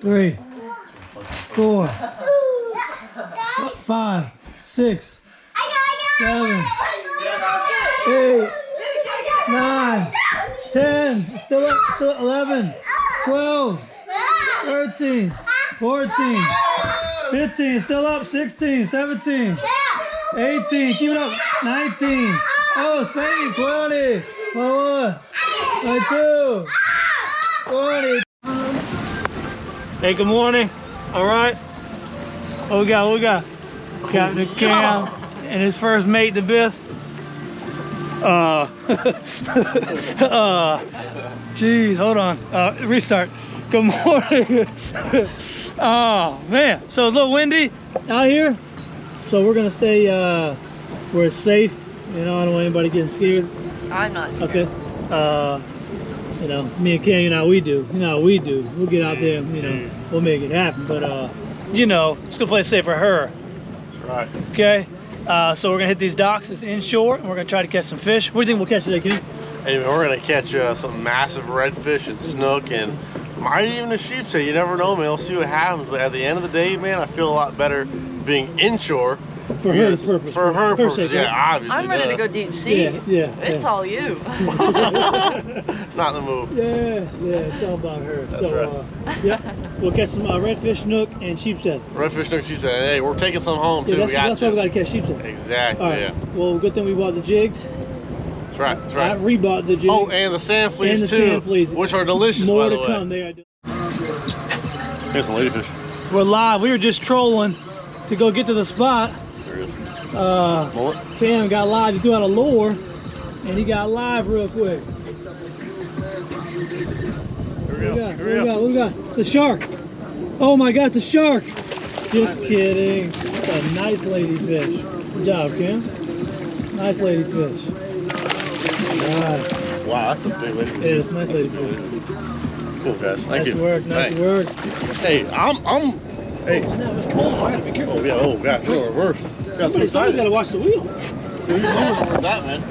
3, 4, 5, 6, 7, 8, 9, 10. Still up. Still 11, 12, 13, 14, 15. Still up. 16, 17, 18. Keep it up. 19. Oh, same. 20, 21, 22, 20. Hey, good morning. All right. What we got? What we got? Captain Cam and his first mate, the Biff. Geez, hold on. Restart. Good morning. Oh man, so a little windy out here. So we're gonna stay where it's safe. You know, I don't want anybody getting scared. I'm not scared. Okay. You know, me and Cam, you know how we do. You know how we do. We'll get out there, you know, we'll make it happen. But you know, it's gonna play safe for her. That's right. Okay. So we're gonna hit these docks. It's inshore, and we're gonna try to catch some fish. What do you think we'll catch today, Ken? Hey, we're gonna catch some massive redfish and snook, and might even a sheepshead. You never know, man. We'll see what happens. But at the end of the day, man, I feel a lot better being inshore. For her purpose. For her purpose, sake, yeah, right? obviously. I'm ready to go deep sea. Yeah. It's all you. It's not the move. Yeah, it's all about her. That's so, right. yeah, we'll catch some redfish, snook, and sheepshead. Redfish, snook, sheepshead. Hey, we're taking some home too. Yeah, that's why we gotta catch sheepshead. Exactly. All right. Yeah. Well, good thing we bought the jigs. That's right. That's right. I rebought the jigs. Oh, and the sand fleas and the too, sand fleas. which are delicious. More by the to way. come. There. Here's some ladyfish. We're live. We were just trolling to go get to the spot. There it is. Mullet. Cam got live. He threw out a lure, and he got live real quick. Here we go. What we got? It's a shark. Oh my God, it's a shark. Just kidding. It's a nice lady fish. Good job, Cam. Nice lady fish. All right. Wow, that's a big ladyfish. Yeah, it's a nice lady fish. Cool, guys. Thank Nice you. work. Nice Thanks. work. Hey, Hey. Oh, I gotta be careful. Oh, God. It's in reverse. Got too Somebody's gotta watch the wheel. Who's that, man?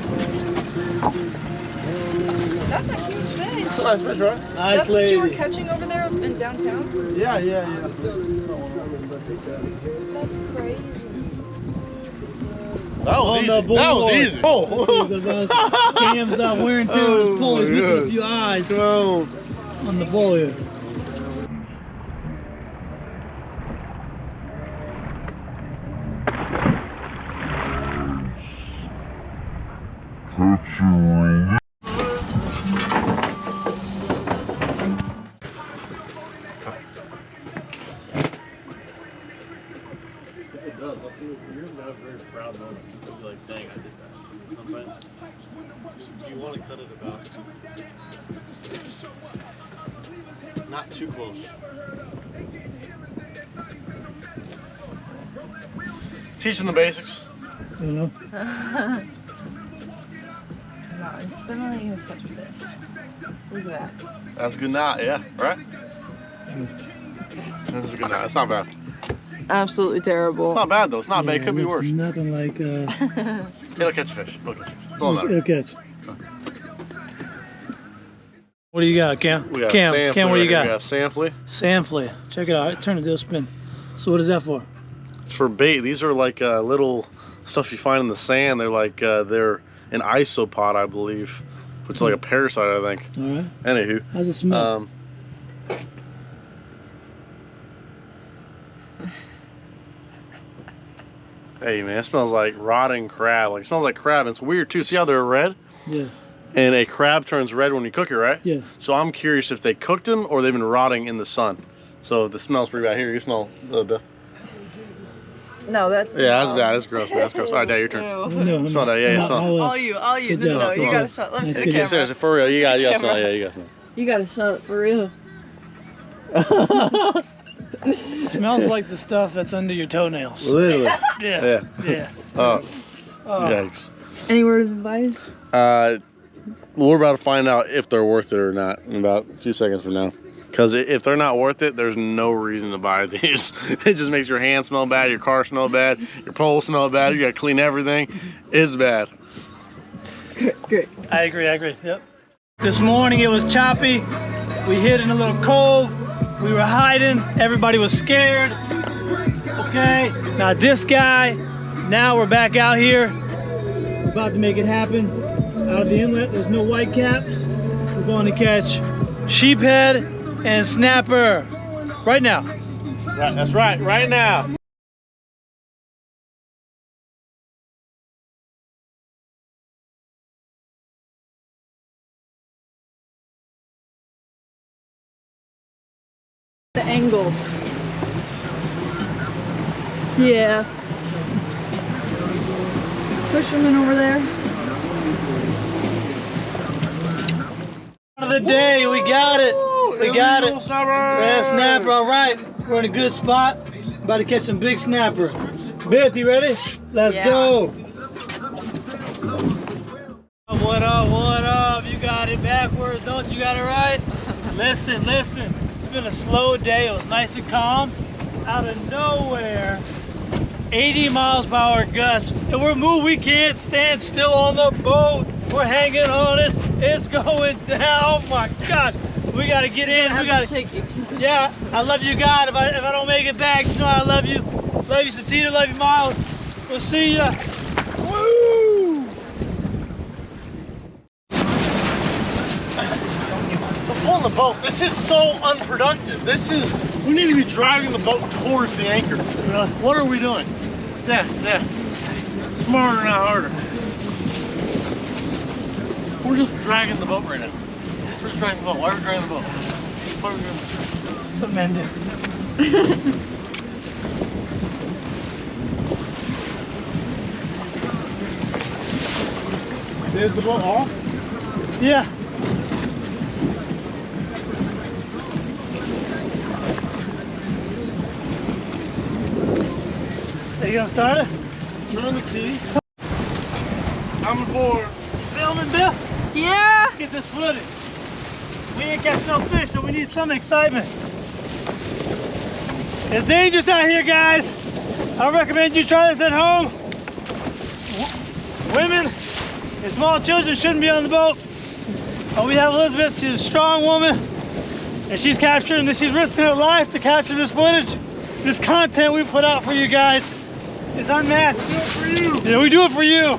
That's a huge fish. Nice fish, right? Nice That's lady. what you were catching over there in downtown? Yeah. That's crazy. That was On easy. the board. That was easy. Oh. Cam's out wearing two. His pull. He's missing a few eyes Oh. on the bull here. It does. You're not a very proud moment. You're like, dang, I did that. You know what I'm saying? You want to cut it about. Not too close. Teaching the basics. You know? No, it's definitely gonna catch fish. Look at that. That's a good knot, yeah, right? That's a good knot. It's not bad. Absolutely terrible. It's not bad though. It's not bad. It could be looks worse. Nothing like It'll catch fish. It'll catch fish. That's all that it'll matters. catch. What do you got, Cam? We got Cam, sand Cam, flea what do you right here. got? We got sand flea. Sand flea. Check it out. Turn the deal spin. So what is that for? It's for bait. These are like little stuff you find in the sand. They're like they're an isopod, I believe, which is like a parasite, I think. All right. Anywho, How's it smell? Hey man, it smells like rotting crab. Like it smells like crab. And it's weird too. See how they're red? Yeah. And a crab turns red when you cook it, right? Yeah. So I'm curious if they cooked them or they've been rotting in the sun. So the smell's pretty bad. Here, you smell the Biff. No, that's Yeah, that's bad. That's gross, man. That's gross. All right, Dad, your turn. Ew. No, Smell that. Yeah, no, smell. All you. Good No, job. you Good gotta job. smell. Let me That's see good. the camera. Seriously, for real. You gotta smell. Camera. Yeah, you gotta smell. You gotta smell it for real. Smells like the stuff that's under your toenails. Literally. Yeah. Yeah. Oh, yikes. Any word of advice? We're about to find out if they're worth it or not in about a few seconds from now. Because if they're not worth it, there's no reason to buy these. It just makes your hands smell bad, your car smell bad, your pole smell bad. You gotta clean everything. It's bad. Great. I agree. Yep. This morning it was choppy. We hit in a little cove. We were hiding. Everybody was scared. Okay, now this guy, now we're back out here. We're about to make it happen. Out of the inlet, there's no white caps. We're going to catch sheephead and snapper right now. Right, that's right now. The angles. Yeah. Fisherman over there. Of the day, we got it. We got it. Yeah, snapper, all right. We're in a good spot. About to catch some big snapper. Bith, you ready? Let's go. What up, what up? You got it backwards, don't you got it right? Listen, listen. It's been a slow day. It was nice and calm. Out of nowhere, 80 miles per hour gust. And we're moving. We can't stand still on the boat. We're hanging on it. It's going down. Oh my God. We got to get in. We got to shake you. Yeah, I love you, God. If I don't make it back, you know I love you. Love you, Satita. Love you, Miles. We'll see ya. Woo! On the boat, this is so unproductive. We need to be driving the boat towards the anchor. What are we doing? Yeah. Smarter, not harder. We're just dragging the boat right now. We're just dragging the boat. Why are we dragging the boat? What are we doing? Some men do. Is the boat off? Yeah. Are you gonna start it? Turn the key. Coming forward. Filming, Bill? Yeah. Get this footage. We ain't catching no fish, so we need some excitement. It's dangerous out here, guys. I recommend you try this at home. Women and small children shouldn't be on the boat. We have Elizabeth. She's a strong woman, and she's capturing this. She's risking her life to capture this footage. This content we put out for you guys is unmatched. We do it for you. Yeah, we do it for you.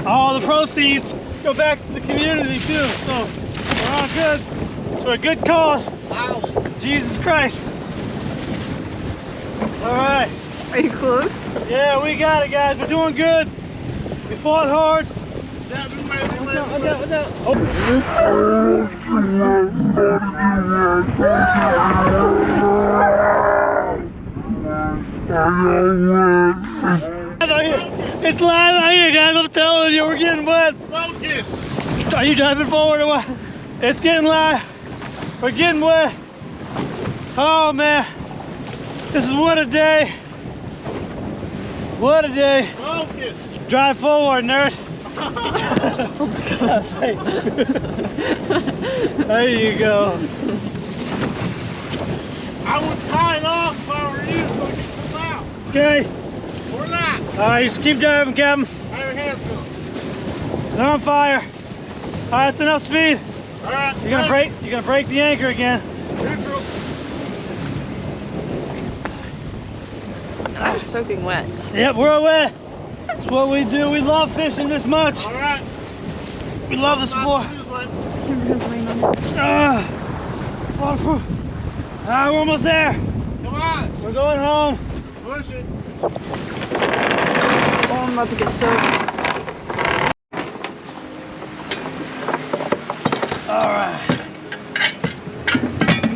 All the proceeds go back to the community too. So we're all good. It's for a good cause. Wow. Jesus Christ. All right. Are you close? Yeah, we got it, guys. We're doing good. We fought hard. Watch out. It's live out here, guys. I'm telling you, we're getting wet. Focus. Are you driving forward or what? It's getting live. We're getting wet. Oh man, this is what a day. What a day. Focus. Drive forward, nerd. Oh my God. There you go. I would tie it off if I were you so we can come out. Okay. Or not. All right, just keep driving, Captain. How your hands feel? They're on fire. All right, that's enough speed. All right. You're gonna break the anchor again. Neutral. I'm soaking wet. Yep, we're wet. That's what we do. We love fishing this much. All right. We love the sport. Waterproof. All right, we're almost there. Come on. We're going home. Push it. Oh, I'm about to get soaked. All right.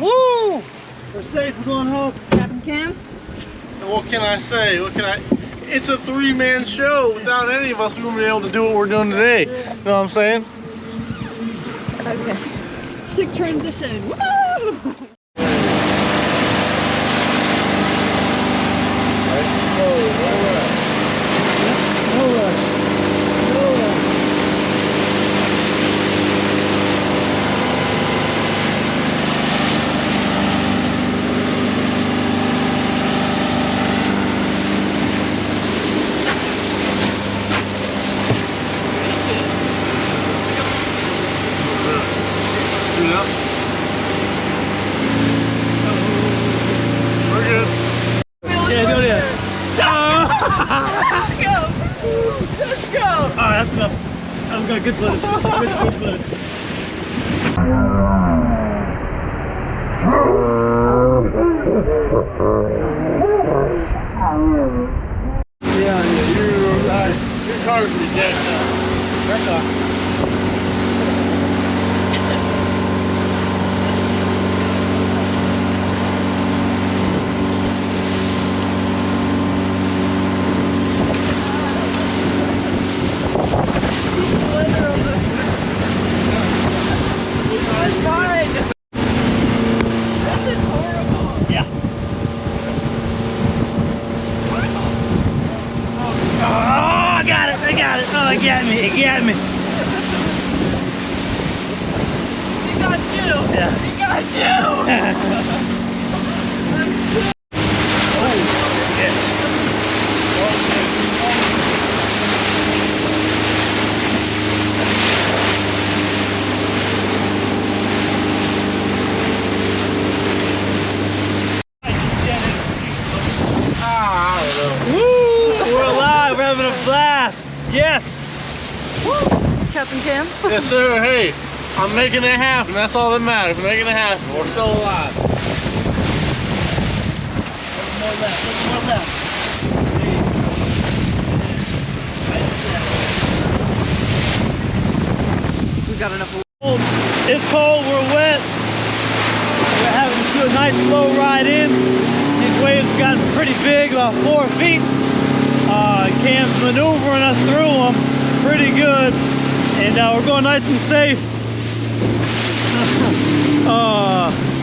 Woo! We're safe. We're going home. Captain Cam? What can I say? It's a three-man show. Without any of us, we wouldn't be able to do what we're doing today. You know what I'm saying? Okay. Sick transition. Woo! I've got good footage. Good footage. Yeah, your car's be dead now. That's all. Oh, it got me, it got me. He got you. Yeah. He got you. Woo! We're alive, we're having a blast. Yes. Captain Cam. Yes, sir. Hey, I'm making it happen. That's all that matters. I'm making it happen. We're still alive. More left, more left. We got enough. It's cold, we're wet. We're having to do a nice slow ride in. These waves have gotten pretty big, about 4 feet. Cam's maneuvering us through them pretty good. And we're going nice and safe.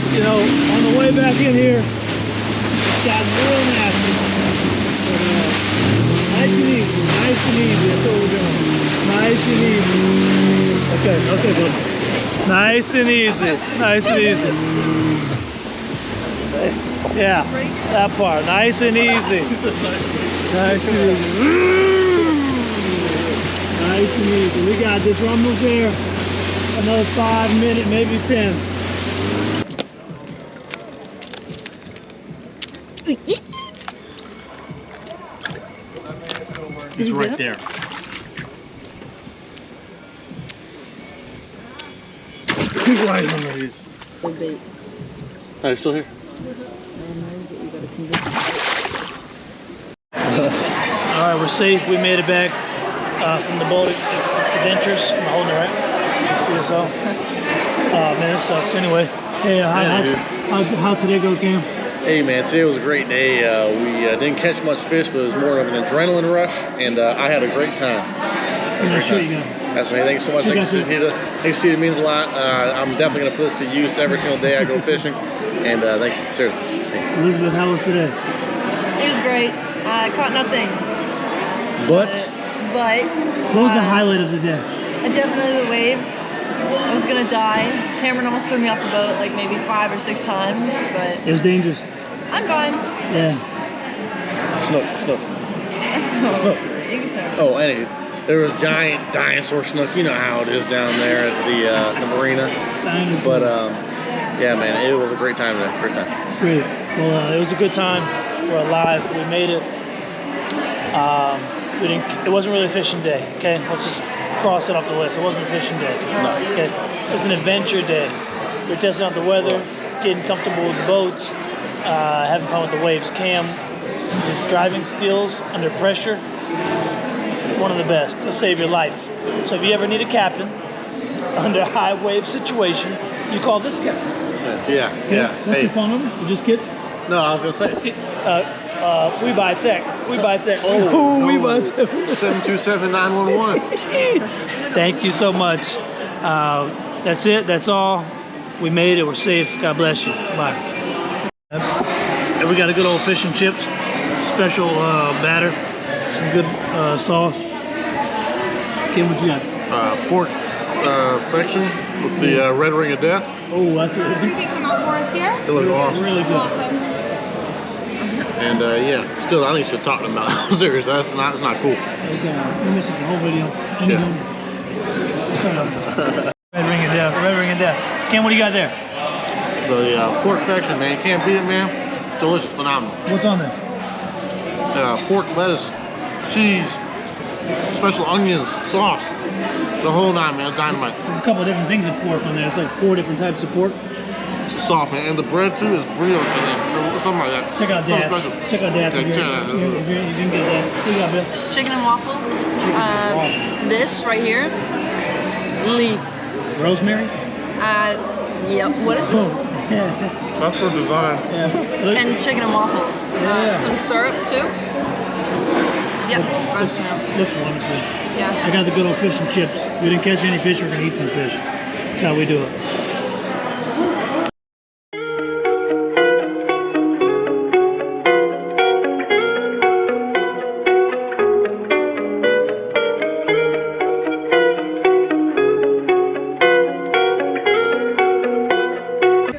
You know, on the way back in here, it's gotten real nasty. But, nice and easy, nice and easy. That's what we're doing. Nice and easy. Okay, bud. Nice and easy, nice and easy. Yeah, that part, nice and easy. Nice and easy. Nice and easy. We got this. We're almost there. Another 5 minutes, maybe 10. He's right there. He's right on these. Good bait. Are you still here? All right, we're safe. We made it back from the boat adventures. I'm holding it right. You see us all? Oh man, it sucks. Anyway, hey, how today go, Cam? Hey man, today was a great day. We didn't catch much fish, but it was more of an adrenaline rush, and I had a great time. So nice shirt you got. That's right. Thanks so much. Thanks, Steve. It means a lot. I'm definitely gonna put this to use every single day I go fishing. And thank you. Seriously. Elizabeth, how was today? It was great. I caught nothing. But What was the highlight of the day? Definitely the waves. I was gonna die. Cameron almost threw me off the boat like maybe 5 or 6 times, but It was dangerous. I'm fine. Yeah. Snook. You can tell. Oh, anyway, there was giant dinosaur snook. You know how it is down there at the marina. Dinosaur. But yeah, man, it was a great time today. Great time. Great. Well, it was a good time. We're alive. We made it. It wasn't really a fishing day. Okay, let's just cross it off the list. It wasn't a fishing day. No. Okay, it was an adventure day. We're testing out the weather, getting comfortable with the boats, having fun with the waves. Cam, his driving skills under pressure, one of the best. It'll save your life. So if you ever need a captain under a high wave situation, you call this guy. Yeah. That's your phone number? You just kidding? No, I was gonna say. We buy tech. We buy tech. Oh, we buy tech. 727-911. Thank you so much. That's it. That's all. We made it. We're safe. God bless you. Bye. And we got a good old fish and chips. Special batter. Some good sauce. Kim, what you got? Pork affection with the red ring of death. Oh, that's it. You can come out for us here. It looks awesome. Really good. Awesome. And yeah, still, I think still talking about. I'm serious. That's not cool. You missed the whole video. Red ring of death. Red ring of death. Kim, what do you got there? The pork affection, man. You can't beat it, man. Delicious, phenomenal. What's on there? Pork, lettuce, cheese, special onions, sauce, the whole nine, man. Dynamite. There's a couple of different things of pork on there. It's like 4 different types of pork. It's soft, man. And the bread too is brioche, I think, or something like that. Check out Something Dad's. special. Check out Dad's if you can get that. What you got, Bill? Chicken and waffles. Chicken and waffles. This right here. Leaf. Rosemary? Yep. What is this? That's for design. Yeah. And chicken and waffles. Yeah. Some syrup too. Yep. Looks wonderful. Yeah. I got the good old fish and chips. We didn't catch any fish, we're gonna eat some fish. That's how we do it.